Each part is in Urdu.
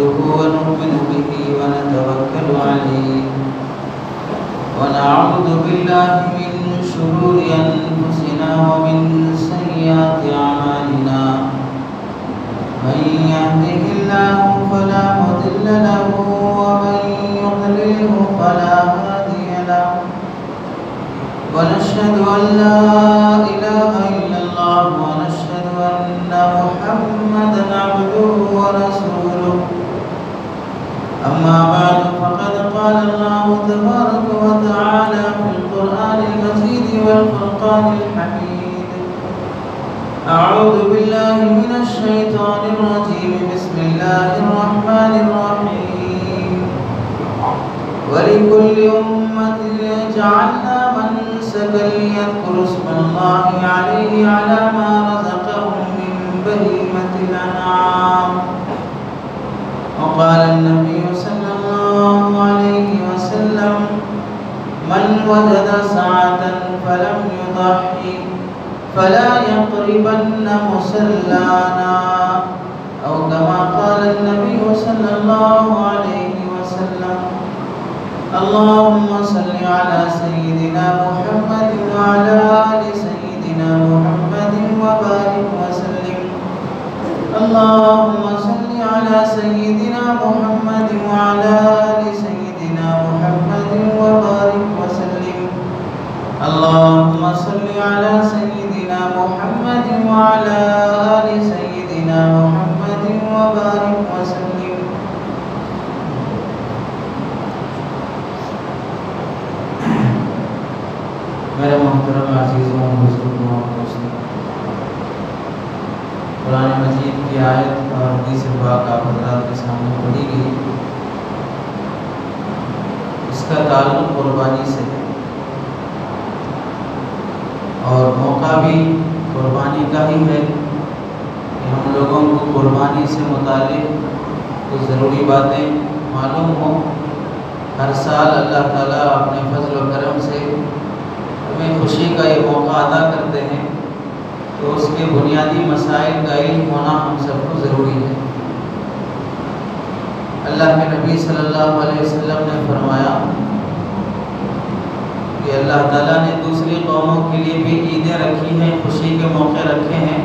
نحمده ونؤمن به ونتوكل عليه ونعوذ بالله من شرور أنفسنا ومن سيئات أعمالنا من يهده الله فلا مضل له ومن يضلله فلا هادي له ونشهد أن لا إله إلا الله ونشهد أن محمدا عبده ورسوله أما بعد فقد قال الله تبارك وتعالى في القرآن المجيد والفرقان الحميد أعوذ بالله من الشيطان الرجيم بسم الله الرحمن الرحيم ولكل أمة جعلنا منسكا ليذكروا اسم الله عليه على ما رزقهم من بهيمة الأنعام وقال النبي صلى الله عليه وسلم من وجد سعة فلم يضحي فلا يقربن مصلانا أو كما قال النبي صلى الله عليه وسلم اللهم صل على سيدنا محمد وعلى آل سيدنا محمد وبارك وسلم اللهم صل على سيدنا محمد وعلى آل سيدنا محمد وبارك وسلم اللهم صل على سيدنا محمد وعلى آل سيدنا محمد وبارك وسلم میرے محترم عزیزوں بزرگوں اور دوستوں، قرآن مجید کی آیت اور حدیث پاک آپ حضرات کے سامنے پڑھی گئی۔ اس کا تعلق قربانی سے ہے اور موقع بھی قربانی کا ہی ہے کہ ہم لوگوں کو قربانی سے متعلق کچھ ضروری باتیں معلوم ہوں۔ ہر سال اللہ تعالیٰ اپنے فضل و کرم سے ہمیں خوشی کا یہ موقع عطا کرتے ہیں، تو اس کے بنیادی مسائل کا علم ہونا ہم سب کو ضروری ہے۔ اللہ کے نبی صلی اللہ علیہ وسلم نے فرمایا کہ اللہ تعالیٰ نے دوسری قوموں کے لیے بھی عیدیں رکھی ہیں، خوشی کے موقع رکھے ہیں،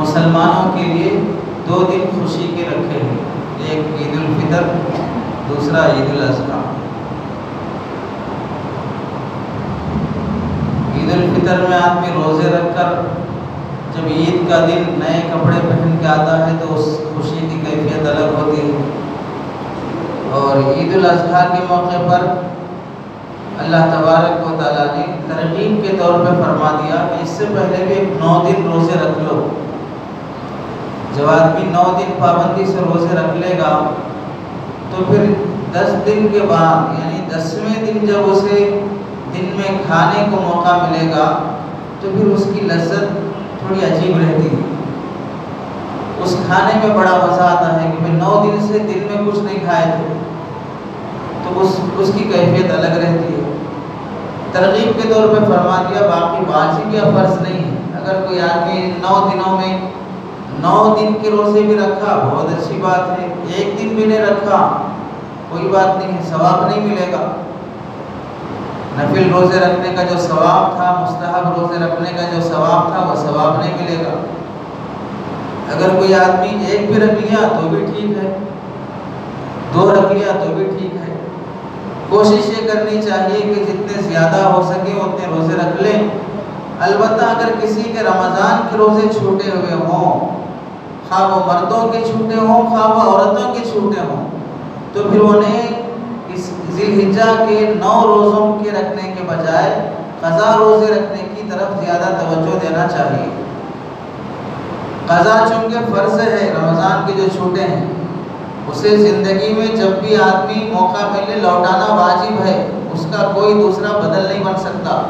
مسلمانوں کے لیے 2 دن خوشی کے رکھے ہیں، ایک عید الفطر، دوسرا عید الاضحیٰ۔ عید الفطر میں آدمی روزے رکھ کر جب عید کا دن نئے کپڑے پہن کے آتا ہے تو اس خوشی کی کیفیت الگ ہوتی ہے، اور عید الاضحیٰ کے موقع پر اللہ تبارک و تعالیٰ نے ترغیب کے طور پہ فرما دیا کہ اس سے پہلے بھی 9 دن روزے رکھ لو۔ جب آدمی 9 دن پابندی سے روزے رکھ لے گا تو پھر 10 دن کے بعد یعنی 10ویں دن جب اسے دن میں کھانے کو موقع ملے گا تو پھر اس کی لذت تھوڑی عجیب رہتی ہے۔ اس کھانے میں بڑا مزہ آتا ہے کہ میں 9 دن سے دن میں کچھ نہیں کھائے تھے، تو اس کی کیفیت الگ رہتی ہے۔ ترغیب کے طور پہ فرما دیا، باقی واجب یا فرض نہیں ہے۔ اگر کوئی آدمی 9 دنوں میں 9 دن کے روزے بھی رکھا بہت اچھی بات ہے، 1 دن بھی نہیں رکھا کوئی بات نہیں ہے، ثواب نہیں ملے گا۔ نفل روزے رکھنے کا جو ثواب تھا، مستحب روزے رکھنے کا جو ثواب تھا، وہ ثواب نہیں ملے گا۔ اگر کوئی آدمی 1 بھی رکھ لیا تو بھی ٹھیک ہے، 2 رکھ لیا تو بھی ٹھیک ہے۔ کوشش یہ کرنی چاہیے کہ جتنے زیادہ ہو سکے اتنے روزے رکھ لیں۔ البتہ اگر کسی کے رمضان کے روزے چھوٹے ہوئے ہوں، خواہ وہ مردوں کے چھوٹے ہوں خواہ وہ عورتوں کے چھوٹے ہوں، تو پھر انہیں اس ذی الحجہ کے 9 روزوں کے رکھنے کے بجائے قضا روزے رکھنے کی طرف زیادہ توجہ دینا چاہیے۔ قضا چونکہ فرض ہے، رمضان کے جو چھوٹے ہیں اسے زندگی میں جب بھی آدمی موقع ملے لوٹانا واجب ہے، اس کا کوئی دوسرا بدل نہیں بن سکتا۔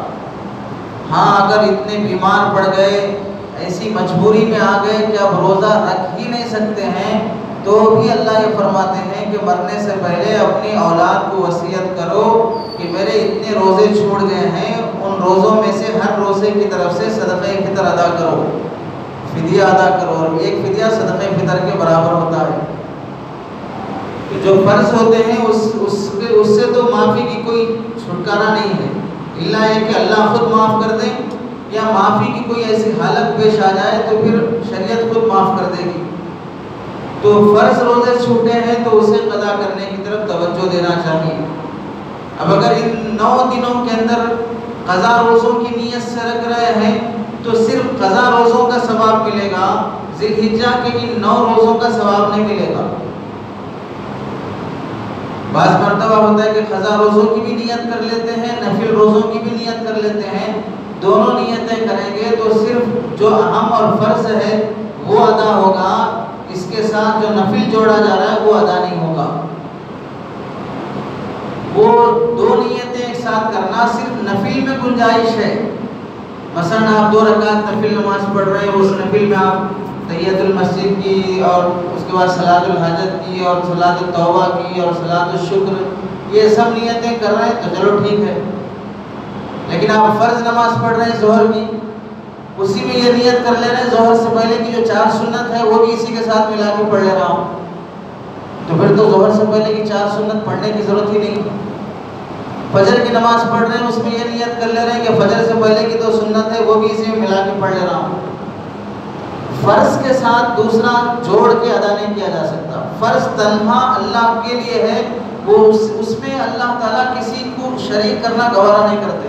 ہاں اگر اتنے بیمار پڑ گئے، ایسی مجبوری میں آ گئے کہ اب روزہ رکھ ہی نہیں سکتے ہیں، تو بھی اللہ یہ فرماتے ہیں کہ مرنے سے پہلے اپنی اولاد کو وصیت کرو کہ میرے اتنے روزے چھوڑ گئے ہیں، ان روزوں میں سے ہر روزے کی طرف سے صدقہ فطر ادا کرو، فدیہ ادا کرو، اور ایک فدیہ صدقہ فطر کے برابر ہوتا ہے۔ جو فرض ہوتے ہیں اس سے تو معافی کی کوئی چھٹکارا نہیں ہے، الا یہ کہ اللہ خود معاف کر دے یا معافی کی کوئی ایسی حالت پیش آ جائے تو پھر شریعت خود معاف کر دے گی۔ تو فرض روزے چھوٹے ہیں تو اسے قضا کرنے کی طرف توجہ دینا چاہیے۔ اب اگر ان 9 دنوں کے اندر قضا روزوں کی نیت سے رکھ رہے ہیں تو صرف قضا روزوں کا ثواب ملے گا، ذی الحجہ کے ان 9 روزوں کا ثواب نہیں ملے گا۔ بعض مرتبہ ہوتا ہے کہ قضا روزوں کی بھی نیت کر لیتے ہیں، نفل روزوں کی بھی نیت کر لیتے ہیں، دونوں نیتیں کریں گے تو صرف جو اہم اور فرض ہے وہ ادا ہوگا، اس کے ساتھ جو نفل جوڑا جا رہا ہے وہ ادا نہیں ہوگا۔ وہ 2 نیتیں ایک ساتھ کرنا صرف نفل میں گنجائش ہے۔ مثلا آپ 2 رکعت نفل نماز پڑھ رہے ہیں، اس نفل میں آپ تحیۃ المسجد کی اور اس کے بعد صلاۃ الحاجت کی اور صلاۃ التوبہ کی اور صلاۃ الشکر، یہ سب نیتیں کر رہے ہیں تو چلو ٹھیک ہے۔ لیکن آپ فرض نماز پڑھ رہے ہیں ظہر کی، اسی میں یہ نیت کر لے رہے ہیں ظہر سے پہلے کی جو 4 سنت ہے وہ بھی اسی کے ساتھ ملا کے پڑھ لے رہا ہوں، تو پھر تو ظہر سے پہلے کی 4 سنت پڑھنے کی ضرورت ہی نہیں۔ فجر کی نماز پڑھ رہے ہیں، اس میں یہ نیت کر لے رہے ہیں کہ فجر سے پہلے کی 2 سنت ہے وہ بھی اسی میں ملا کے پڑھ لے رہا ہوں۔ فرض کے ساتھ دوسرا جوڑ کے ادا نہیں کیا جا سکتا۔ فرض تنہا اللہ کے لیے ہے، وہ اس میں اللہ تعالیٰ کسی کو شریک کرنا گوارا نہیں کرتے۔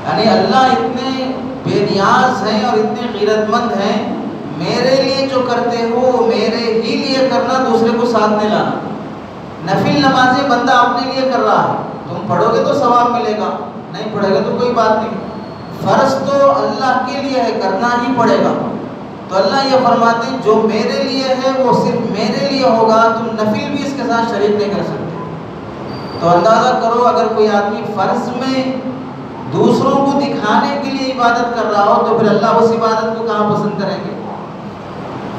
یعنی اللہ اتنے بے نیاز ہیں اور اتنے غیرت مند ہیں، میرے لیے جو کرتے ہو میرے ہی لیے کرنا، دوسرے کو ساتھ نہیں لانا۔ نفل نمازیں بندہ اپنے لیے کر رہا ہے، تم پڑھو گے تو ثواب ملے گا، نہیں پڑھے گا تو کوئی بات نہیں۔ فرض تو اللہ کے لیے ہے، کرنا ہی پڑے گا۔ تو اللہ یہ فرماتے ہیں جو میرے لیے ہے وہ صرف میرے لیے ہوگا، تم نفل بھی اس کے ساتھ شریک نہیں کر سکتے۔ تو اندازہ کرو اگر کوئی آدمی فرض میں دوسروں کو دکھانے کے لیے عبادت کر رہا ہو تو پھر اللہ اس عبادت کو کہاں پسند کریں گے؟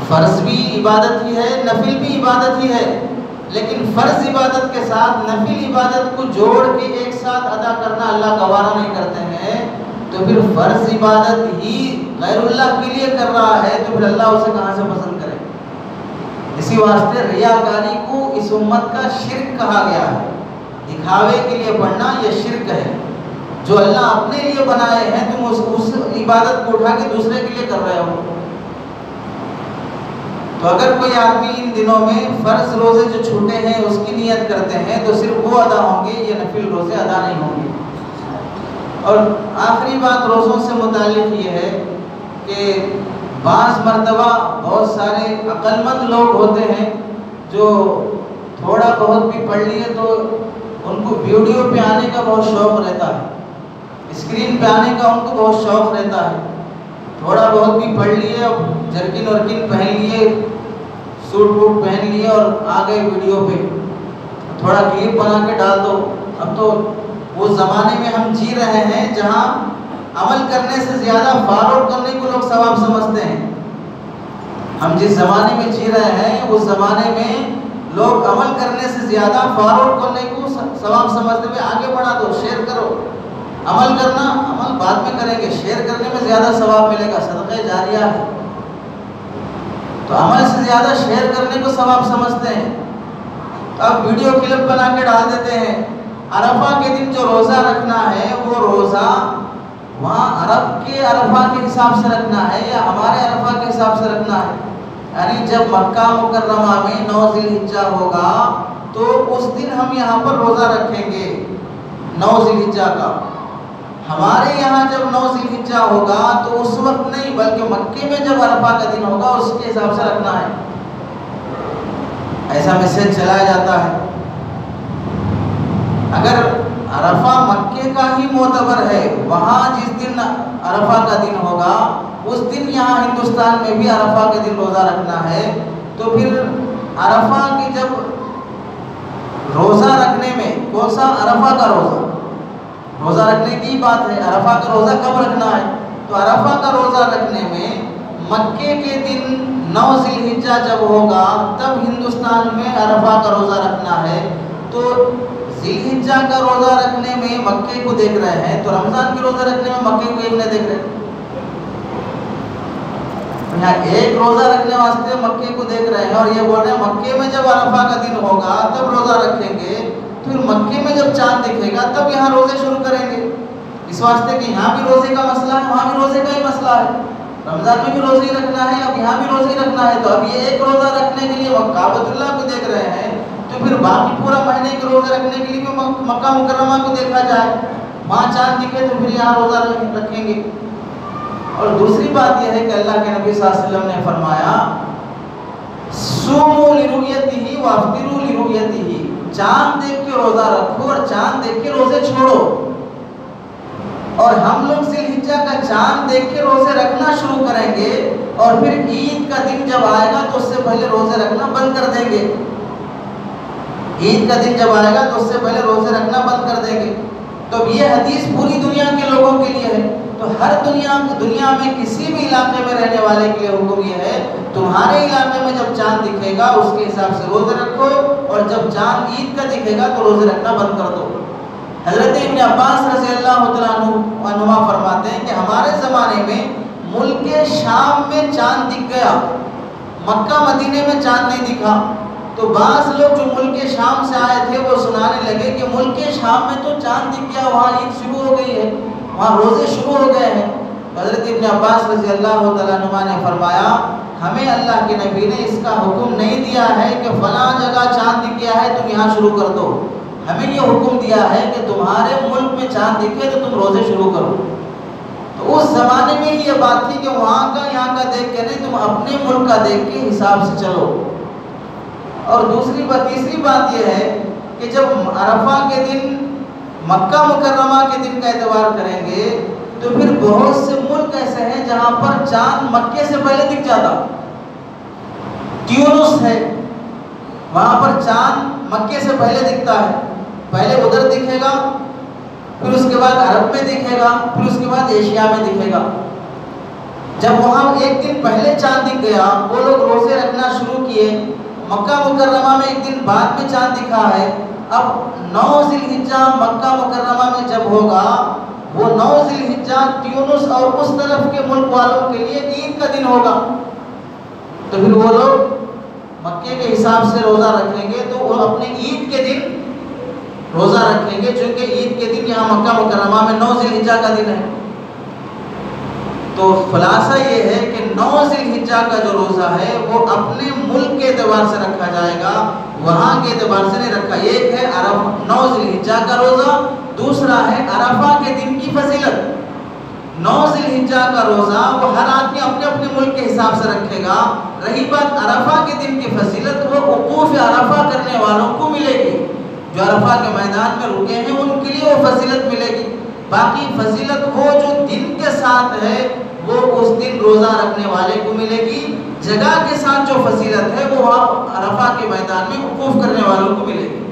فرض بھی عبادت ہی ہے، نفل بھی عبادت ہی ہے، لیکن فرض عبادت کے ساتھ نفل عبادت کو جوڑ کے ایک ساتھ ادا کرنا اللہ گوارا نہیں کرتے ہیں۔ تو پھر فرض عبادت ہی غیر اللہ کے لیے کر رہا ہے تو پھر اللہ اسے کہاں سے پسند کرے؟ اسی واسطے ریاکاری کو اس امت کا شرک کہا گیا ہے۔ دکھاوے کے لیے پڑھنا یہ شرک ہے۔ جو اللہ اپنے لیے بنائے ہیں تم اس عبادت کو اٹھا کے دوسرے کے لیے کر رہے ہو۔ تو اگر کوئی آدمی ان دنوں میں فرض روزے جو چھوٹے ہیں اس کی نیت کرتے ہیں تو صرف وہ ادا ہوں گے، یہ نفل روزے ادا نہیں ہوں گے۔ اور آخری بات روزوں سے متعلق یہ ہے کہ بعض مرتبہ بہت سارے عقل مند لوگ ہوتے ہیں جو تھوڑا بہت بھی پڑھ لیے تو ان کو ویڈیو پہ آنے کا بہت شوق رہتا ہے، اسکرین پہ آنے کا ان کو بہت شوق رہتا ہے۔ تھوڑا بہت بھی پڑھ لیے، اب جرکن ورکن پہن لیے، سوٹ ووٹ پہن لیے اور آ گئے ویڈیو پہ، تھوڑا کلپ بنا کے ڈال دو۔ اب تو وہ زمانے میں ہم جی رہے ہیں جہاں عمل کرنے سے زیادہ فارورڈ کرنے کو لوگ ثواب سمجھتے ہیں۔ ہم جس زمانے میں جی رہے ہیں اس زمانے میں لوگ عمل کرنے سے زیادہ فارورڈ کرنے کو ثواب سمجھتے ہوئے آگے بڑھا دو، شیئر کرو۔ عمل کرنا عمل بعد میں کریں گے، شیئر کرنے میں زیادہ ثواب ملے گا، صدقہ جاریہ ہے۔ تو عمل سے زیادہ شیئر کرنے کو ثواب سمجھتے ہیں، اب ویڈیو کلپ بنا کے ڈال دیتے ہیں۔ عرفہ کے دن جو روزہ رکھنا ہے وہ روزہ وہاں عرب کے عرفہ کے حساب سے رکھنا ہے یا ہمارے عرفہ کے حساب سے رکھنا ہے؟ یعنی جب مکہ مکرمہ میں 9 ذی الحجہ ہوگا تو اس دن ہم یہاں پر روزہ رکھیں گے 9 ذی الحجہ کا۔ ہمارے یہاں جب 9 ذی الحجہ ہوگا تو اس وقت نہیں بلکہ مکے میں جب عرفہ کا دن ہوگا اس کے حساب سے رکھنا ہے۔ ایسا میسج چلایا جاتا ہے۔ اگر عرفہ مکے کا ہی معتبر ہے، وہاں جس دن عرفہ کا دن ہوگا اس دن یہاں ہندوستان میں بھی عرفہ کے دن روزہ رکھنا ہے، تو پھر عرفہ کی جب روزہ رکھنے میں کون سا عرفہ کا روزہ رکھنے کی بات ہے، عرفہ کا روزہ کب رکھنا ہے؟ تو عرفہ کا روزہ رکھنے میں مکے کے دن 9 ذی الحجہ جب ہوگا تب ہندوستان میں عرفہ کا روزہ رکھنا ہے۔ تو ذی الحجہ کا روزہ رکھنے میں مکے کو دیکھ رہے ہیں تو رمضان کے روزہ رکھنے میں مکے کو ایک نہیں دیکھ رہے۔ یہاں ایک روزہ رکھنے واسطے مکے کو دیکھ رہے ہیں اور یہ بول رہے ہیں مکے میں جب عرفہ کا دن ہوگا تب روزہ رکھیں گے، پھر مکے میں جب چاند دکھے گا تب یہاں روزے شروع کریں گے، اس واسطے کہ یہاں بھی روزے کا مسئلہ ہے، وہاں بھی روزے کا ہی مسئلہ ہے، رمضان میں بھی روزے ہی رکھنا ہے، اب یہاں بھی روزے ہی رکھنا ہے، تو اب یہ ایک روزہ رکھنے کے لیے کعبۃ اللہ کو دیکھ رہے ہیں، تو پھر باقی پورا مہینے کے روزے رکھنے کے لیے بھی مکہ مکرمہ کو دیکھا جائے، وہاں چاند دکھے تو پھر یہاں روزہ رکھیں گے۔ اور دوسری بات یہ ہے کہ اللہ کے نبی صلی اللہ علیہ وسلم نے فرمایا صوموا لرؤیتہ وافطروا لرؤیتہ، چاند دیکھ کے روزہ رکھو اور چاند دیکھ کے روزے چھوڑو، اور ہم لوگ ذی الحجہ کا چاند دیکھ کے روزے رکھنا شروع کریں گے اور پھر عید کا دن جب آئے گا تو اس سے پہلے روزے رکھنا بند کر دیں گے، عید کا دن جب آئے گا تو اس سے پہلے روزے رکھنا بند کر دیں گے۔ تو یہ حدیث پوری دنیا کے لوگوں کے لیے ہے، تو ہر دنیا میں کسی بھی علاقے میں رہنے والے کے لیے حکم یہ ہے تمہارے علاقے میں جب چاند دکھے گا اس کے حساب سے روزے رکھو، اور جب چاند عید کا دکھے گا تو روزے رکھنا بند کر دو۔ حضرت ابن عباس رضی اللہ تعالیٰ عنہما فرماتے ہیں کہ ہمارے زمانے میں ملک شام میں چاند دکھ گیا، مکہ مدینے میں چاند نہیں دکھا، تو بعض لوگ جو ملک شام سے آئے تھے وہ سنانے لگے کہ ملک شام میں تو چاند دکھ گیا، وہاں عید شروع ہو گئی ہے، وہاں روزے شروع ہو گئے ہیں۔ حضرت ابن عباس رضی اللہ تعالیٰ عنہ نے فرمایا ہمیں اللہ کے نبی نے اس کا حکم نہیں دیا ہے کہ فلاں جگہ چاند دکھ گیا ہے تم یہاں شروع کر دو، ہمیں یہ حکم دیا ہے کہ تمہارے ملک میں چاند دکھے تو تم روزے شروع کرو۔ تو اس زمانے میں یہ بات تھی کہ وہاں کا یہاں کا دیکھ کے نہیں، تم اپنے ملک کا دیکھ کے حساب سے چلو۔ اور تیسری بات یہ ہے کہ جب عرفہ کے دن مکہ مکرمہ کے دن کا اعتبار کریں گے تو پھر بہت سے ملک ایسے ہیں جہاں پر چاند مکے سے پہلے دکھ جاتا، تیونس ہے وہاں پر چاند مکے سے پہلے دکھتا ہے، پہلے ادھر دکھے گا، پھر اس کے بعد عرب میں دکھے گا، پھر اس کے بعد ایشیا میں دکھے گا۔ جب وہاں ایک دن پہلے چاند دکھ گیا وہ لوگ روزے رکھنا شروع کیے، مکہ مکرمہ میں ایک دن بعد میں چاند دکھا ہے، اب 9 ذی الحجہ مکہ مکرمہ میں جب ہوگا وہ 9 ذی الحجہ تیونس اور اس طرف کے ملک والوں کے لیے عید کا دن ہوگا، تو پھر وہ لوگ مکے کے حساب سے روزہ رکھیں گے تو وہ اپنے عید کے دن روزہ رکھیں گے، چونکہ عید کے دن یہاں مکہ مکرمہ میں 9 ذی الحجہ کا دن ہے۔ تو خلاصہ یہ ہے کہ 9 ذی الحجہ کا جو روزہ ہے وہ اپنے ملک کے اعتبار سے رکھا جائے گا، وہاں کے اعتبار سے نہیں رکھا۔ ایک ہے 9 ذی الحجہ کا روزہ، دوسرا ہے عرفہ کے دن کی فضیلت۔ 9 ذی الحجہ کا روزہ وہ ہر آدمی اپنے اپنے ملک کے حساب سے رکھے گا، رہی بات عرفہ کے دن کی فضیلت وہ وقوف عرفہ کرنے والوں کو ملے گی، جو عرفہ کے میدان میں رکے ہیں ان کے لیے وہ فضیلت ملے گی۔ باقی فضیلت وہ جو دن کے ساتھ ہے وہ اس دن روزہ رکھنے والے کو ملے گی، جگہ کے ساتھ جو فضیلت ہے وہ وہاں عرفہ کے میدان میں وقوف کرنے والوں کو ملے گی۔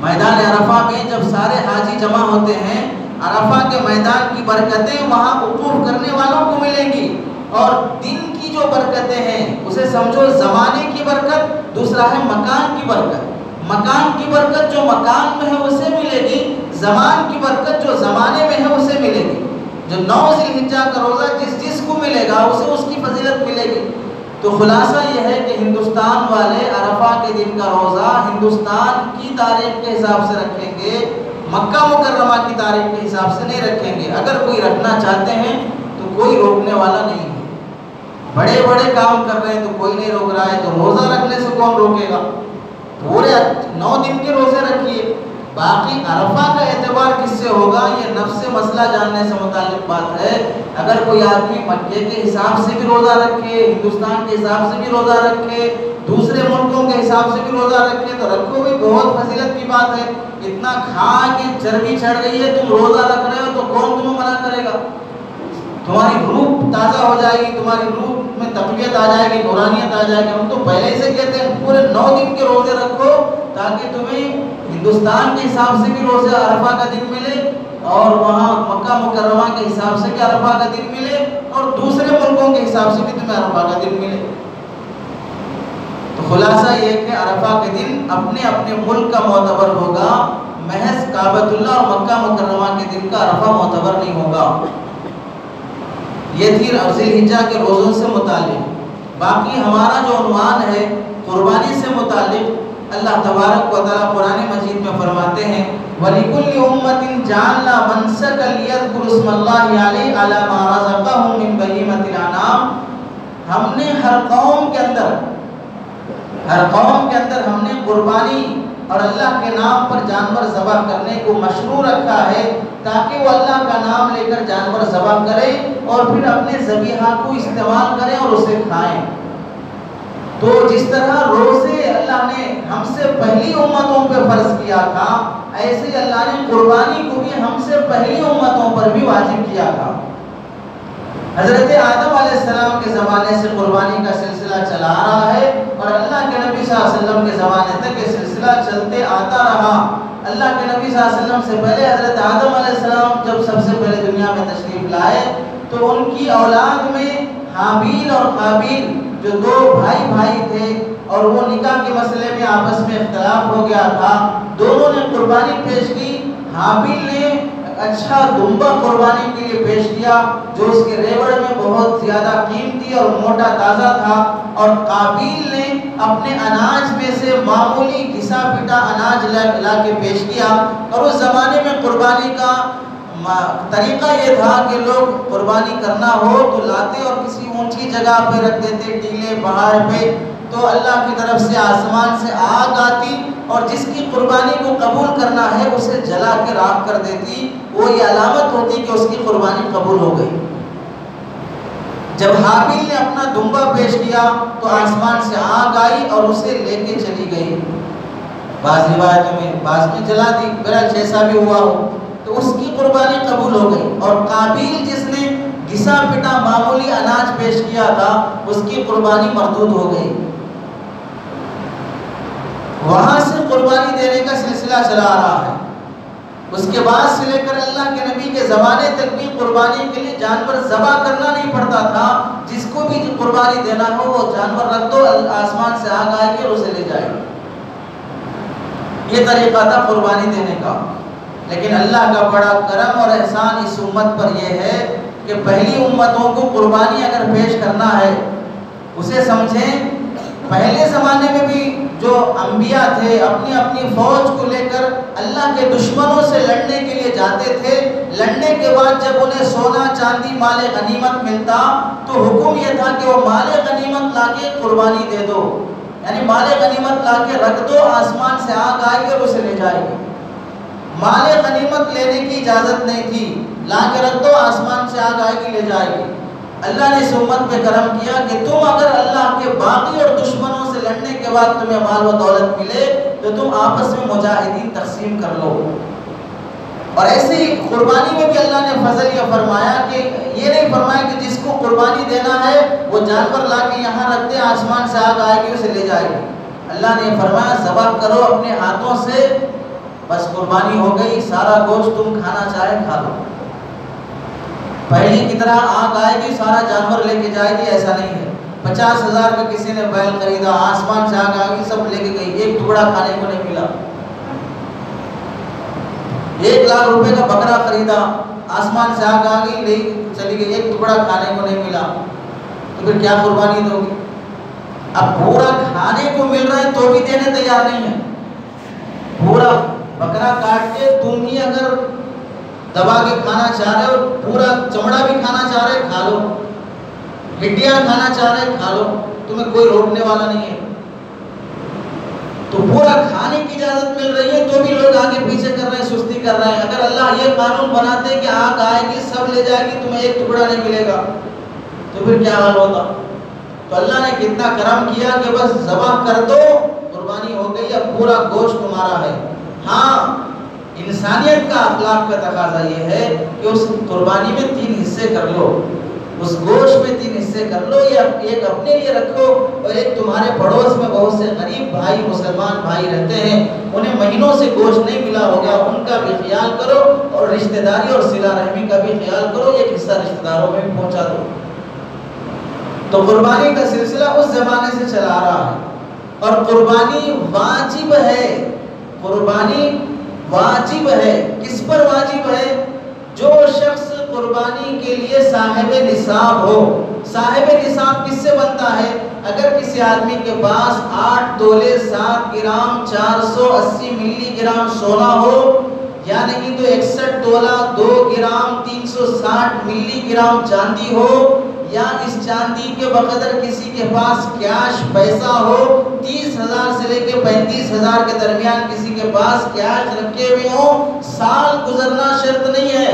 میدان عرفہ میں جب سارے حاجی جمع ہوتے ہیں، عرفہ کے میدان کی برکتیں وہاں وقوف کرنے والوں کو ملیں گی، اور دن کی جو برکتیں ہیں اسے سمجھو زمانے کی برکت، دوسرا ہے مکان کی برکت۔ مکان کی برکت جو مکان میں ہے اسے ملے گی، زمان کی برکت جو زمانے میں ہے اسے ملے گی۔ جو 9 ذی الحجہ کا روزہ جس کو ملے گا اسے اس کی فضیلت ملے گی۔ تو خلاصہ یہ ہے کہ ہندوستان والے عرفہ کے دن کا روزہ ہندوستان کی تاریخ کے حساب سے رکھیں گے، مکہ مکرمہ کی تاریخ کے حساب سے نہیں رکھیں گے۔ اگر کوئی رکھنا چاہتے ہیں تو کوئی روکنے والا نہیں ہے، بڑے بڑے کام کر رہے ہیں تو کوئی نہیں روک رہا ہے، تو روزہ رکھنے سے کون روکے گا؟ پورے 9 دن کے روزے رکھیے، باقی عرفہ کا اعتبار کس سے ہوگا یہ نفس مسئلہ جاننے سے متعلق بات ہے۔ اگر کوئی آدمی مکے کے حساب سے بھی روزہ رکھے، ہندوستان کے حساب سے بھی روزہ رکھے، دوسرے ملکوں کے حساب سے بھی روزہ رکھے تو رکھو بھی، بہت فضیلت کی بات ہے۔ اتنا کھا کے چربی چڑھ گئی ہے، تم روزہ رکھ رہے ہو تو کون تمہیں منع کرے گا؟ تمہاری روح تازہ ہو جائے گی، تمہاری روح میں تقویت آ جائے گی، نورانیت آ جائے گی۔ ہم تو پہلے سے کہتے ہیں پورے 9 دن کے روزے رکھو تاکہ تمہیں ہندوستان کے حساب سے بھی روزہ عرفہ کا دن ملے، اور وہاں مکہ مکرمہ کے حساب سے بھی عرفہ کا دن ملے، اور دوسرے ملکوں کے حساب سے بھی تمہیں عرفہ کا دن ملے۔ تو خلاصہ یہ کہ عرفہ کے دن اپنے اپنے ملک کا معتبر ہوگا، محض کعبۃ اللہ اور مکہ مکرمہ کے دن کا عرفہ معتبر نہیں ہوگا۔ یہ تھی ذی الحجہ کے روزوں سے متعلق۔ باقی ہمارا جو عنوان ہے قربانی سے متعلق، اللہ تبارک و تعالیٰ قرآن مجید میں فرماتے ہیں وَلِكُلِّ أُمَّةٍ جَعَلْنَا مَنسَكًا لِيَذْكُرُوا اسْمَ اللَّهِ عَلَيْهِ عَلَى مَا رَزَقَهُم مِّن بَهِيمَةِ الْأَنْعَامِ، ہم نے ہر قوم کے اندر ہم نے قربانی اور اللہ کے نام پر جانور ذبح کرنے کو مشروع رکھا ہے، تاکہ وہ اللہ کا نام لے کر جانور ذبح کرے اور پھر اپنے ذبیحہ کو استعمال کریں اور اسے کھائیں۔ تو جس طرح روزے اللہ نے ہم سے پہلی امتوں پہ فرض کیا تھا، ایسے ہی اللہ نے قربانی کو بھی ہم سے پہلی امتوں پر بھی واجب کیا تھا۔ حضرت آدم علیہ السلام کے زمانے سے قربانی کا سلسلہ چلا آ رہا ہے، اور اللہ کے نبی صلی اللہ علیہ وسلم کے زمانے تک یہ سلسلہ چلتے آتا رہا۔ اللہ کے نبی صلی اللہ علیہ وسلم سے پہلے حضرت آدم علیہ السلام جب سب سے پہلے دنیا میں تشریف لائے تو ان کی اولاد میں حابیل اور قابیل جو دو بھائی تھے، اور وہ نکاح کے مسئلے میں آپس میں اختلاف ہو گیا تھا، دونوں نے قربانی پیش کی۔ حابیل نے اچھا دمبا قربانی کے لیے پیش کیا جو اس کے ریوڑ میں بہت زیادہ قیمتی اور موٹا تازہ تھا، اور قابیل نے اپنے اناج میں سے معمولی گھسا پٹا اناج لا کے پیش کیا۔ اور اس زمانے میں قربانی کا طریقہ یہ تھا کہ لوگ قربانی کرنا ہو تو لاتے اور کسی اونچی جگہ پہ رکھ دیتے، ٹیلے پہاڑ پہ، تو اللہ کی طرف سے آسمان سے آگ آتی اور جس کی قربانی کو قبول کرنا ہے اسے جلا کے راکھ کر دیتی، وہ یہ علامت ہوتی کہ اس کی قربانی قبول ہو گئی۔ جب حابیل نے اپنا دمبا پیش کیا تو آسمان سے آگ آئی اور اسے لے کے چلی گئی، بعض روایتوں میں بعض میں جلا دی، بہرحال جیسا بھی ہوا ہو، تو اس کی قربانی قبول ہو گئی۔ اور قابیل جس نے گھسا پٹا معمولی اناج پیش کیا تھا اس کی قربانی مردود ہو گئی۔ وہاں سے قربانی دینے کا سلسلہ چلا آ رہا ہے۔ اس کے بعد سے لے کر اللہ کے نبی کے زمانے تک بھی قربانی کے لیے جانور ذبح کرنا نہیں پڑتا تھا، جس کو بھی قربانی دینا ہو وہ جانور رکھ دو، آسمان سے آگ آئے گی اور اسے لے جائے گی۔ یہ طریقہ تھا قربانی دینے کا۔ لیکن اللہ کا بڑا کرم اور احسان اس امت پر یہ ہے کہ پہلی امتوں کو قربانی اگر پیش کرنا ہے، اسے سمجھیں پہلے زمانے میں بھی جو انبیاء تھے اپنی اپنی فوج کو لے کر اللہ کے دشمنوں سے لڑنے کے لیے جاتے تھے۔ لڑنے کے بعد جب انہیں سونا چاندی مال غنیمت ملتا تو حکم یہ تھا کہ وہ مال غنیمت لا کے قربانی دے دو، یعنی مال غنیمت لا کے رکھ دو، آسمان سے آگ آئے گی اور اسے لے جائے گی۔ مال غنیمت لینے کی اجازت نہیں تھی، لا کے رکھ دو، آسمان سے آگ آئے گی، لے جائے گی۔ اللہ نے اس امت پہ کرم کیا کہ تم اگر اللہ کے باغی اور دشمنوں سے لڑنے کے بعد تمہیں مال و دولت ملے تو تم آپس میں مجاہدین تقسیم کر لو۔ اور ایسے ہی قربانی میں بھی اللہ نے فضل یہ فرمایا کہ یہ نہیں فرمایا کہ جس کو قربانی دینا ہے وہ جانور لا کے یہاں رکھ دے، آسمان سے آگ آئے گی اسے لے جائے گی۔ اللہ نے فرمایا ذبح کرو اپنے ہاتھوں سے، بس قربانی ہو گئی، سارا گوشت تم کھانا چاہے کھا لو۔ پہلی کی طرح آگ آئے گی سارا جانور لے کے جائے گی، ایسا نہیں ہے۔ 50,000 کا کسی نے بیل خریدا، آسمان سے آگ آ گئی سب لے کے گئی، ایک ٹکڑا کھانے کو نہیں ملا۔ 1 لاکھ روپے کا بکرا خریدا، آسمان سے آگ آ گئی لے چلی گئی، ایک ٹکڑا کھانے کو نہیں ملا، تو پھر کیا قربانی دو گی؟ اب پورا کھانے کو مل رہا ہے تو بھی دینے تیار نہیں ہے۔ پورا بکرا کاٹ کے تم ہی اگر دبا کے کھانا چاہ رہے ہو، پورا چمڑا بھی کھانا چاہ رہے کھا لو، ہڈیاں کھانا چاہ رہے کھا لو، تمہیں کوئی روکنے والا نہیں ہے۔ تو پورا کھانے کی اجازت مل رہی ہے تو بھی لوگ آگے پیچھے کر رہے ہیں، سستی کر رہے ہیں۔ اگر اللہ یہ قانون بناتے کہ آگ آئے گی سب لے جائے گی، تمہیں ایک ٹکڑا نہیں ملے گا، تو پھر کیا حال ہوتا؟ تو اللہ نے کتنا کرم کیا کہ بس ذبح کر دو، قربانی ہو گئی، اب پورا گوشت تمہارا ہے۔ ہاں، انسانیت کا اخلاق کا تقاضا یہ ہے کہ اس قربانی میں 3 حصے کر لو، اس گوشت میں 3 حصے کر لو، یا ایک اپنے لیے رکھو اور ایک تمہارے پڑوس میں بہت سے غریب بھائی مسلمان بھائی رہتے ہیں، انہیں مہینوں سے گوشت نہیں ملا ہوگا، ان کا بھی خیال کرو اور رشتہ داری اور صلہ رحمی کا بھی خیال کرو، ایک حصہ رشتہ داروں میں بھی پہنچا دو۔ تو قربانی کا سلسلہ اس زمانے سے چلا آ رہا ہے، اور قربانی واجب ہے۔ قربانی واجب ہے، کس پر واجب ہے؟ جو شخص قربانی کے لیے صاحب نصاب ہو۔ صاحب نصاب کس سے بنتا ہے؟ اگر کسی آدمی کے پاس 8 تولے 7 گرام 480 ملی گرام سونا ہو، یا نہیں تو 61 تولہ 2 گرام 360 ملی گرام چاندی ہو، یا اس چاندی کے بقدر کسی کے پاس کیش پیسہ ہو، 30,000 سے لے کے 35,000 کے درمیان کسی کے پاس کیش رکھے ہوئے ہوں، سال گزرنا شرط نہیں ہے۔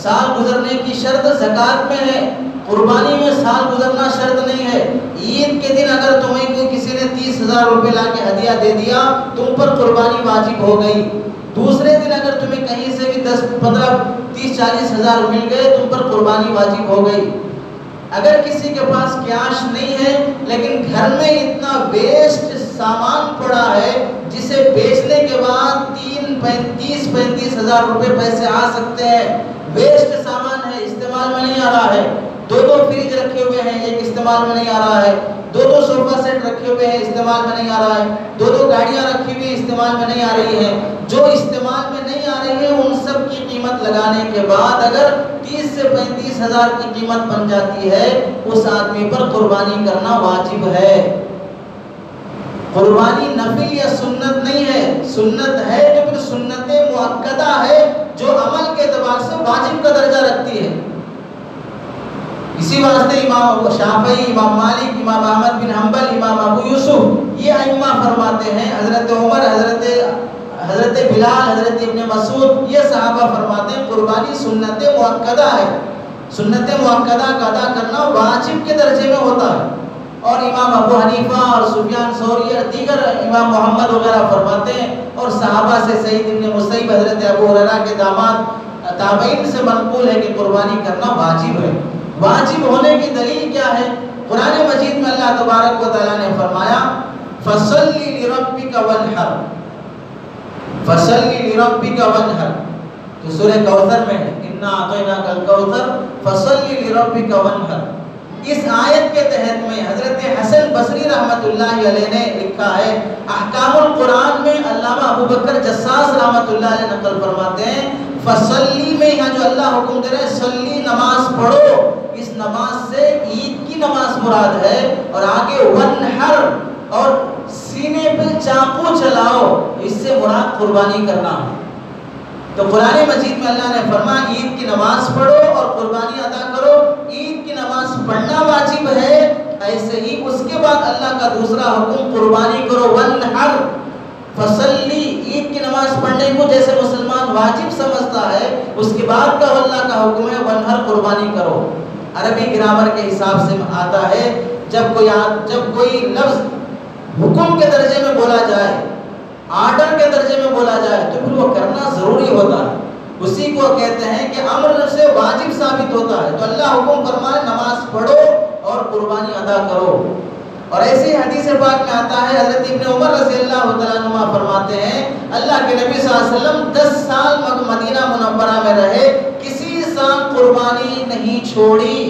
سال گزرنے کی شرط زکوٰۃ میں ہے، قربانی میں سال گزرنا شرط نہیں ہے۔ عید کے دن اگر تمہیں کوئی کسی نے 30,000 روپے لا کے ہدیہ دے دیا، تم پر قربانی واجب ہو گئی۔ دوسرے دن اگر تمہیں کہیں سے بھی 10 15 30 40 ہزار مل گئے، تم پر قربانی واجب ہو گئی۔ اگر کسی کے پاس کیش نہیں ہے لیکن گھر میں اتنا ویسٹ سامان پڑا ہے جسے بیچنے کے بعد 30-35 ہزار روپے پیسے آ سکتے ہیں، ویسٹ سامان ہے، استعمال میں نہیں آ رہا ہے، 2 فریج رکھے ہوئے ہیں، ایک استعمال میں نہیں آ رہا ہے، 2 صوفہ سیٹ رکھے ہوئے ہیں، استعمال میں نہیں آ رہا ہے، 2 گاڑیاں رکھی ہوئی ہیں، استعمال میں نہیں آ رہی ہیں، جو استعمال میں نہیں آ رہی ہے ان سب کی قیمت لگانے کے بعد اگر 30 سے 35 ہزار کی قیمت بن جاتی ہے، اس آدمی پر قربانی کرنا واجب ہے۔ قربانی نفل یا سنت نہیں ہے، سنت ہے لیکن سنت مؤکدہ ہے جو عمل کے اعتبار سے واجب کا درجہ رکھتی ہے۔ اسی واسطے امام شافعی، امام مالک، امام احمد بن حنبل، امام ابو یوسف یہ ائمہ فرماتے ہیں، حضرت عمر، حضرت بلال، حضرت ابن مسعود یہ صحابہ فرماتے ہیں قربانی سنت مؤکدہ ہے، سنت مؤکدہ کا ادا کرنا واجب کے درجے میں ہوتا ہے۔ اور امام ابو حنیفہ اور سفیان ثوری اور دیگر امام محمد وغیرہ فرماتے ہیں، اور صحابہ سے سعید ابن مسیب، حضرت ابو ہریرہ کے داماد تابعین سے منقول ہے کہ قربانی کرنا واجب ہے۔ واجب ہونے کی دلیل کیا ہے؟ قرآن مجید میں اللہ تبارک و تعالیٰ نے فرمایا فَصَلِّ لِرَبِّكَ وَانْحَرْ، فَصَلِّ لِرَبِّكَ وَانْحَرْ، تو سورہ کوثر میں ہے اِنَّا أَعْطَيْنَاكَ الْكَوْثَرَ فَصَلِّ لِرَبِّكَ وَانْحَرْ۔ اس آیت کے تحت میں حضرت حسن بصری رحمت اللہ علیہ نے لکھا ہے، احکام القرآن میں علامہ ابو بکر جساس رحمت اللہ علیہ نقل فرماتے ہیں فصلی میں یہاں جو اللہ حکم دے رہے ہیں صلی نماز پڑھو، اس نماز سے عید کی نماز مراد ہے، اور آگے ونحر اور سینے پہ چاقو چلاؤ، اس سے مراد قربانی کرنا ہے۔ تو قرآن مجید میں اللہ نے فرمایا عید کی نماز پڑھو اور قربانی ادا کرو، عید کی نماز پڑھنا واجب ہے، ایسے ہی اس کے بعد اللہ کا دوسرا حکم قربانی کرو، ونحر فصلی، عید کی نماز پڑھنے کو جیسے مسلمان واجب سمجھتا ہے، اس کے بعد کا اللہ کا حکم ہے ونحر قربانی کرو۔ عربی گرامر کے حساب سے آتا ہے جب کوئی لفظ حکم کے درجے میں بولا جائے، آرڈر کے درجے میں بولا جائے تو پھر وہ کرنا ضروری ہوتا ہے، اسی کو کہتے ہیں کہ امر سے واجب ثابت ہوتا ہے۔ تو اللہ حکم فرمائے نماز پڑھو اور قربانی ادا کرو۔ اور ایسی حدیث پاک میں آتا ہے حضرت ابن عمر رضی اللہ تعالیٰ عنہ فرماتے ہیں اللہ کے نبی صلی اللہ علیہ وسلم 10 سال مدینہ منورہ میں رہے، کسی سال قربانی نہیں چھوڑی،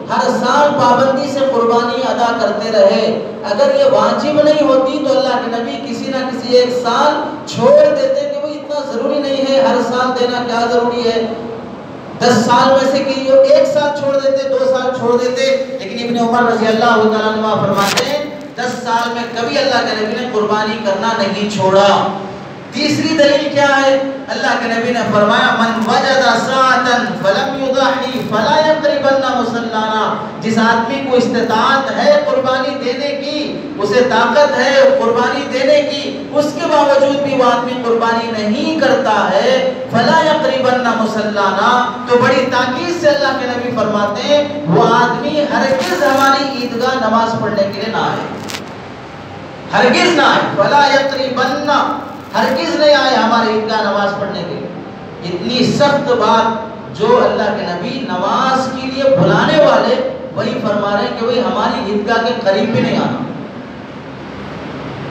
ہر سال پابندی سے قربانی ادا کرتے رہے۔ اگر یہ واجب نہیں ہوتی تو اللہ کے نبی کسی نہ کسی ایک سال چھوڑ دیتے کہ وہ اتنا ضروری نہیں ہے، ہر سال دینا کیا ضروری ہے، 10 سال میں سے کہ وہ 1 سال چھوڑ دیتے، 2 سال چھوڑ دیتے۔ لیکن ابن عمر رضی اللہ تعالیٰ عنہ فرماتے ہیں 10 سال میں کبھی اللہ کے نبی نے قربانی کرنا نہیں چھوڑا۔ تیسری دلیل کیا ہے؟ اللہ کے نبی نے فرمایا من وجد ساعة فلم يضحي فلا يقربن مصلانا، جس آدمی کو استطاعت ہے قربانی دینے کی، اسے طاقت ہے قربانی دینے کی، اس کے باوجود بھی وہ آدمی قربانی نہیں کرتا ہے، فلا يقربن مصلانا، تو بڑی تاکید سے اللہ کے نبی فرماتے ہیں وہ آدمی ہرگز ہماری عیدگاہ نماز پڑھنے کے لیے نہ آئے، ہرگز نہ آئے، فلا يقربن، ہرگز نہیں آئے ہمارے عیدگاہ نماز پڑھنے کے لیے۔ اتنی سخت بات جو اللہ کے نبی نماز کے لیے بلانے والے وہی فرما رہے ہیں کہ وہی ہماری عیدگاہ کے قریب بھی نہیں آنا،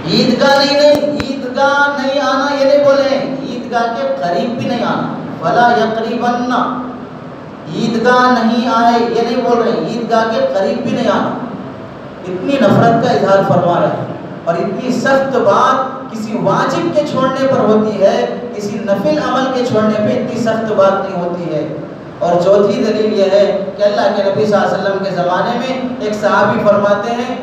عیدگاہ نہیں آنا یہ نہیں بولے، عیدگاہ کے قریب بھی نہیں آنا، فلا یقربن، عیدگاہ نہیں آئے یہ نہیں بول رہے، عیدگاہ کے قریب بھی نہیں آنا۔ اتنی نفرت کا اظہار فرما رہے ہیں، اور اتنی سخت بات کسی واجب کے چھوڑنے پر ہوتی ہے، کسی نفل عمل کے چھوڑنے پہ اتنی سخت بات نہیں ہوتی ہے۔ اور چوتھی دلیل یہ ہے کہ اللہ کے نبی صلی اللہ علیہ وسلم کے زمانے میں ایک صحابی فرماتے ہیں،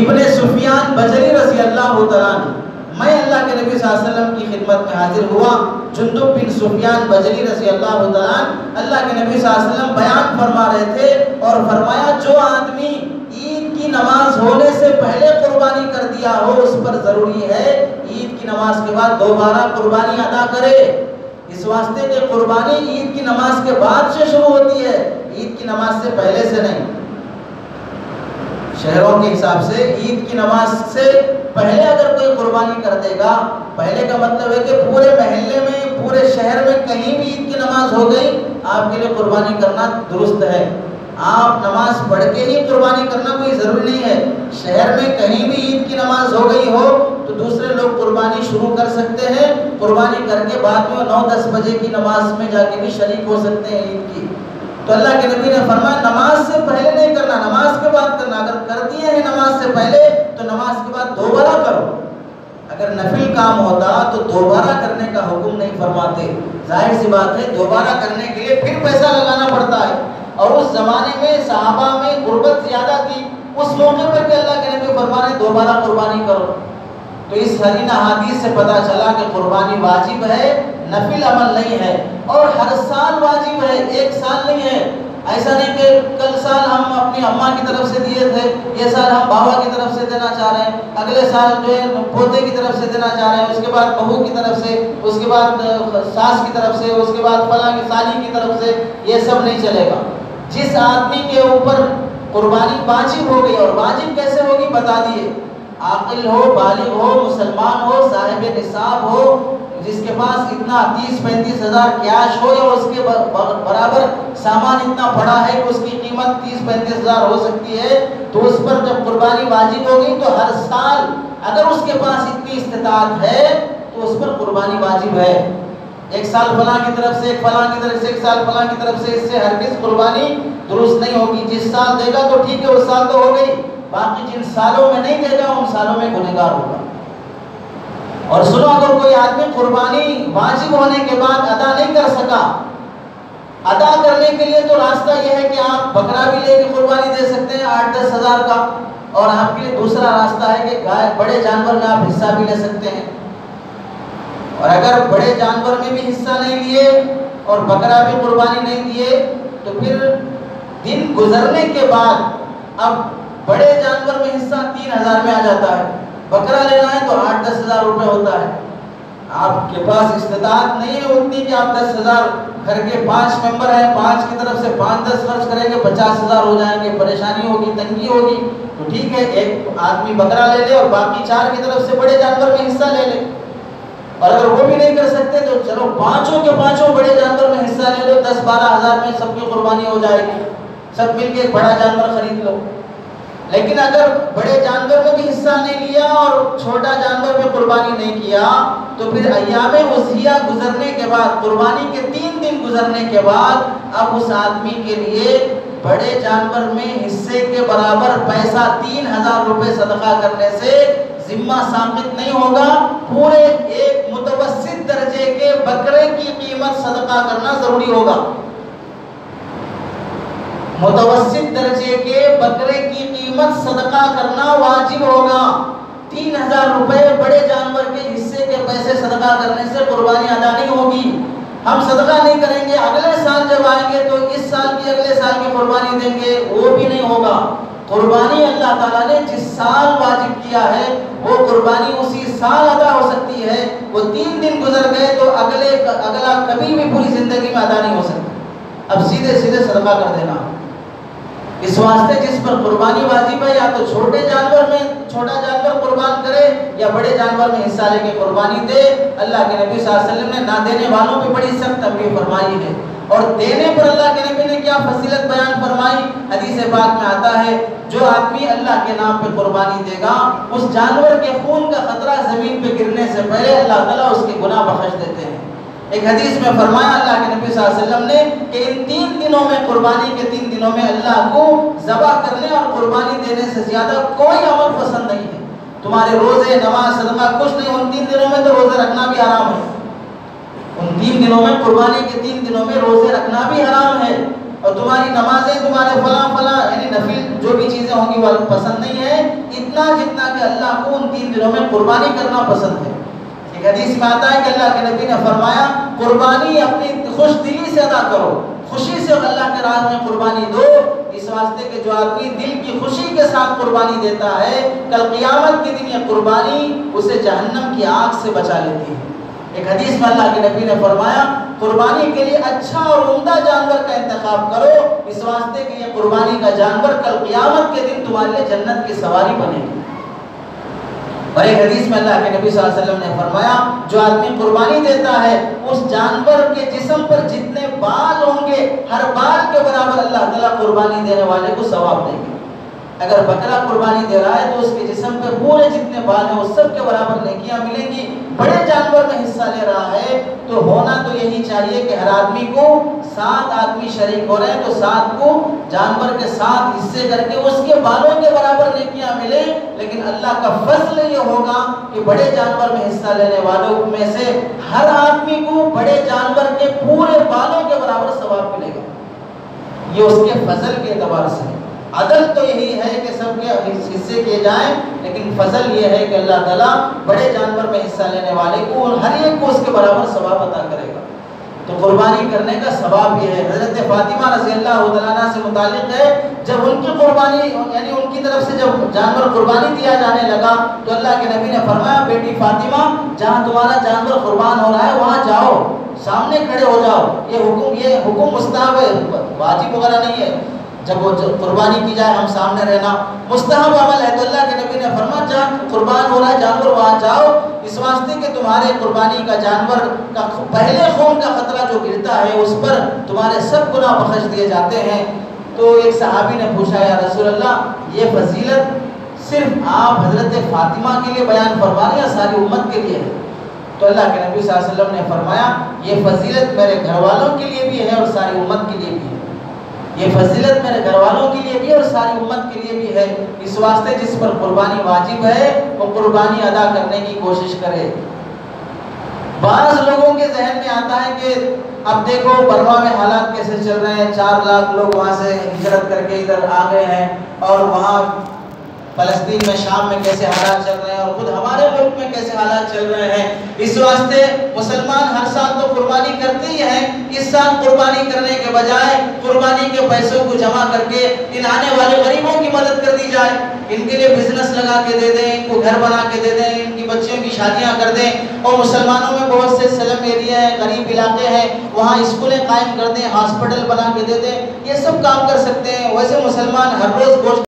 ابن سفیان بجلی رضی اللہ تعالیٰ عنہ، میں اللہ کے نبی صلی اللہ علیہ وسلم کی خدمت میں حاضر ہوا، جندب بن سفیان بجلی رضی اللہ تعالیٰ عنہ اللہ کے نبی صلی اللہ علیہ وسلم بیان فرما رہے تھے اور فرمایا جو آدمی عید کی نماز ہونے سے پہلے قربانی کر دیا ہو اس پر ضروری ہے عید کی نماز کے بعد دوبارہ قربانی ادا کرے، اس واسطے کہ قربانی عید کی نماز کے بعد سے شروع ہوتی ہے، عید کی نماز سے پہلے سے نہیں۔ شہروں کے حساب سے عید کی نماز سے پہلے اگر کوئی قربانی کر دے گا، پہلے کا مطلب ہے کہ پورے محلے میں پورے شہر میں کہیں بھی عید کی نماز ہو گئی آپ کے لیے قربانی کرنا درست ہے، آپ نماز پڑھ کے ہی قربانی کرنا کوئی ضروری نہیں ہے، شہر میں کہیں بھی عید کی نماز ہو گئی ہو تو دوسرے لوگ قربانی شروع کر سکتے ہیں، قربانی کر کے بعد میں 9-10 بجے کی نماز میں جا کے بھی شریک ہو سکتے ہیں عید کی۔ تو اللہ کے نبی نے فرمایا نماز سے پہلے نہیں کرنا، نماز کے بعد کرنا، اگر کر دیے ہیں نماز سے پہلے تو نماز کے بعد دوبارہ کرو، اگر نفل کام ہوتا تو دوبارہ کرنے کا حکم نہیں فرماتے، ظاہر سی بات ہے دوبارہ کرنے کے لیے پھر پیسہ لگانا پڑتا ہے، اور اس زمانے میں صحابہ میں غربت زیادہ تھی، اس موقع پر کہ اللہ کے نبی فرما رہے دوبارہ قربانی کرو، تو اس حدیث احادیث سے پتہ چلا کہ قربانی واجب ہے، نفل عمل نہیں ہے، اور ہر سال واجب ہے، ایک سال نہیں ہے، ایسا نہیں کہ کل سال ہم اپنی اماں کی طرف سے دیے تھے، یہ سال ہم بابا کی طرف سے دینا چاہ رہے ہیں، اگلے سال جو ہے پوتے کی طرف سے دینا چاہ رہے ہیں، اس کے بعد بہو کی طرف سے، اس کے بعد ساس کی طرف سے، اس کے بعد فلاں کی سالی کی طرف سے، یہ سب نہیں چلے گا۔ جس آدمی کے اوپر قربانی واجب ہو گئی، اور واجب کیسے ہوگی بتا دیے، عاقل ہو، بالغ ہو، مسلمان ہو، صاحب نصاب ہو، جس کے پاس اتنا 30-35 ہزار کیش ہو یا اس کے برابر سامان اتنا پڑا ہے کہ اس کی قیمت 30-35 ہزار ہو سکتی ہے، تو اس پر جب قربانی واجب ہوگی تو ہر سال اگر اس کے پاس اتنی استطاعت ہے تو اس پر قربانی واجب ہے۔ ایک سال فلاں کی طرف سے، ایک فلاں کی طرف سے، ایک سال فلاں کی طرف سے، اس سے ہرگز قربانی درست نہیں ہوگی۔ جس سال دے گا تو ٹھیک ہے، اس سال تو ہو گئی، باقی جن سالوں میں نہیں دے گا ان سالوں میں گنہگار ہوگا۔ اور سنو، اگر کوئی آدمی قربانی واجب ہونے کے بعد ادا نہیں کر سکا، ادا کرنے کے لیے تو راستہ یہ ہے کہ آپ بکرا بھی لے کے قربانی دے سکتے ہیں 8-10 ہزار کا، اور آپ کے لیے دوسرا راستہ ہے کہ گائے بڑے جانور میں آپ حصہ بھی لے سکتے ہیں، اور اگر بڑے جانور میں بھی حصہ نہیں لیے اور بکرا بھی قربانی نہیں دیے تو پھر دن گزرنے کے بعد اب بڑے جانور میں حصہ 3,000 میں آ جاتا ہے، بکرا لینا ہے تو 8-10 ہزار روپے ہوتا ہے، آپ کے پاس استطاعت نہیں ہے اتنی کہ آپ 10 ہزار، گھر کے 5 ممبر ہیں، 5 کی طرف سے 5-10 خرچ کریں گے 50 ہزار ہو جائیں گے، پریشانی ہوگی، تنگی ہوگی، تو ٹھیک ہے ایک آدمی بکرا لے لے اور باقی 4 کی طرف سے بڑے جانور میں حصہ لے لے، اور اگر وہ بھی نہیں کر سکتے تو چلو 5 کے 5 بڑے جانور میں حصہ لے لو، 10-12 ہزار میں سب کی قربانی ہو جائے گی، سب مل کے ایک بڑا جانور خرید لو۔ لیکن اگر بڑے جانور میں بھی حصہ نہیں لیا اور چھوٹا جانور میں قربانی نہیں کیا تو پھر ایام اضحیہ گزرنے کے بعد، قربانی کے 3 دن گزرنے کے بعد اب اس آدمی کے لیے بڑے جانور میں حصے کے برابر پیسہ 3,000 روپے صدقہ کرنے سے ذمہ ساقط نہیں ہوگا، پورے ایک متوسط درجے کے بکرے کی قیمت صدقہ کرنا ضروری ہوگا، متوسط درجے کے بکرے کی قیمت صدقہ کرنا واجب ہوگا۔ 3,000 روپے بڑے جانور کے حصے کے پیسے صدقہ کرنے سے قربانی ادا نہیں ہوگی، ہم صدقہ نہیں کریں گے، اگلے سال جب آئیں گے تو اس سال کی اگلے سال کی قربانی دیں گے، وہ بھی نہیں ہوگا۔ قربانی اللہ تعالیٰ نے جس سال واجب کیا ہے وہ قربانی اسی سال ادا ہو سکتی ہے، وہ 3 دن گزر گئے تو اگلا کبھی بھی پوری زندگی میں ادا نہیں ہو سکتا، اب سیدھے صدقہ کر دینا۔ اس واسطے جس پر قربانی واجب ہے یا تو چھوٹا جانور قربان کرے یا بڑے جانور میں حصہ لے کے قربانی دے۔ اللہ کے نبی صلی اللہ علیہ وسلم نے نہ دینے والوں پہ بڑی سخت تنبیہ فرمائی ہے، اور دینے پر اللہ کے نبی نے کیا فضیلت بیان فرمائی، حدیث پاک میں آتا ہے جو آدمی اللہ کے نام پہ قربانی دے گا اس جانور کے خون کا قطرہ زمین پہ گرنے سے پہلے اللہ تعالیٰ اس کے گناہ بخش دیتے ہیں۔ ایک حدیث میں فرمایا اللہ کے نبی صلی اللہ علیہ وسلم نے کہ ان 3 دنوں میں، قربانی کے 3 دنوں میں اللہ کو ذبح کرنے اور قربانی دینے سے زیادہ کوئی عمل پسند نہیں ہے، تمہارے روزے، نماز، صدقہ کچھ نہیں، ان 3 دنوں میں تو روزے رکھنا بھی حرام ہے، ان 3 دنوں میں، قربانی کے 3 دنوں میں روزے رکھنا بھی حرام ہے، اور تمہاری نمازیں، تمہارے فلاں یعنی نفل جو بھی چیزیں ہوں گی وہ پسند نہیں ہے، اتنا جتنا کہ اللہ کو ان 3 دنوں میں قربانی کرنا پسند ہے۔ ایک حدیث میں آتا ہے کہ اللہ کے نبی نے فرمایا قربانی اپنی خوش دلی سے ادا کرو، خوشی سے اللہ کے راہ میں قربانی دو، اس واسطے کہ جو آدمی دل کی خوشی کے ساتھ قربانی دیتا ہے، کل قیامت کے دن یہ قربانی اسے جہنم کی آگ سے بچا لیتی ہے۔ ایک حدیث میں اللہ کے نبی نے فرمایا قربانی کے لیے اچھا اور عمدہ جانور کا انتخاب کرو، اس واسطے کہ یہ قربانی کا جانور کل قیامت کے دن تمہارے لیے جنت کی سواری بنے گی۔ اور ایک حدیث میں اللہ کے نبی صلی اللہ علیہ وسلم نے فرمایا جو آدمی قربانی دیتا ہے اس جانور کے جسم پر جتنے بال ہوں گے ہر بال کے برابر اللہ تعالیٰ قربانی دینے والے کو ثواب دیں گے۔ اگر بکرا قربانی دے رہا ہے تو اس کے جسم پہ پورے جتنے بال ہیں اس سب کے برابر نیکیاں ملیں گی۔ بڑے جانور میں حصہ لے رہا ہے تو ہونا تو یہی چاہیے کہ ہر آدمی کو 7 آدمی شریک ہو رہے ہیں تو 7 کو جانور کے 7 حصے کر کے اس کے بالوں کے برابر نیکیاں ملیں، لیکن اللہ کا فضل یہ ہوگا کہ بڑے جانور میں حصہ لینے والوں میں سے ہر آدمی کو بڑے جانور کے پورے بالوں کے برابر ثواب ملے گا۔ یہ اس کے فضل کے اعتبار سے ہے۔ عدل تو یہی ہے کہ سب کے حصے کیے جائیں، لیکن فضل یہ ہے کہ اللہ تعالیٰ بڑے جانور میں حصہ لینے والے کو ہر ایک کو اس کے برابر ثواب عطا کرے گا۔ تو قربانی کرنے کا ثواب یہ ہے۔ حضرت فاطمہ رضی اللہ تعالیٰ عنہ سے متعلق ہے جب ان کی قربانی یعنی ان کی طرف سے جب جانور قربانی دیا جانے لگا تو اللہ کے نبی نے فرمایا بیٹی فاطمہ جہاں تمہارا جانور قربان ہو رہا ہے وہاں جاؤ، سامنے کھڑے ہو جاؤ۔ یہ حکم مستحب ہے، واجب وغیرہ نہیں ہے۔ جب وہ قربانی کی جائے ہم سامنے رہنا مستحب عمل ہے، تو اللہ کے نبی نے فرمایا جہاں قربان ہو رہا ہے جانور وہاں جاؤ، اس واسطے کہ تمہارے قربانی کا جانور کا پہلے خون کا قطرہ جو گرتا ہے اس پر تمہارے سب گناہ بخش دیے جاتے ہیں۔ تو ایک صحابی نے پوچھا یا رسول اللہ یہ فضیلت صرف آپ حضرت فاطمہ کے لیے بیان فرما رہے ہیں یا ساری امت کے لیے ہے؟ تو اللہ کے نبی صلی اللہ علیہ وسلم نے فرمایا یہ فضیلت میرے گھر والوں کے لیے بھی ہے اور ساری امت کے لیے بھی ہے۔ یہ فضیلت میرے گھر والوں کے لیے بھی اور ساری امت کے لیے بھی ہے، اس واسطے جس پر قربانی واجب ہے وہ قربانی ادا کرنے کی کوشش کرے۔ بعض لوگوں کے ذہن میں آتا ہے کہ اب دیکھو برما میں حالات کیسے چل رہے ہیں، 4 لاکھ لوگ وہاں سے ہجرت کر کے ادھر آ گئے ہیں، اور وہاں فلسطین میں شام میں کیسے حالات چل رہے ہیں، اور خود ہمارے ملک میں کیسے حالات چل رہے ہیں۔ اس واسطے مسلمان ہر سال تو قربانی کرتے ہی ہیں، اس سال قربانی کرنے کے بجائے قربانی کے پیسوں کو جمع کر کے ان آنے والے غریبوں کی مدد کر دی جائے، ان کے لیے بزنس لگا کے دے دیں، ان کو گھر بنا کے دے دیں، ان کی بچیوں کی شادیاں کر دیں، اور مسلمانوں میں بہت سے سلم ایریا ہیں، غریب علاقے ہیں، وہاں اسکولیں قائم کر دیں، ہاسپٹل بنا کے دے دیں، یہ سب کام کر سکتے ہیں۔ ویسے مسلمان ہر روز گوشت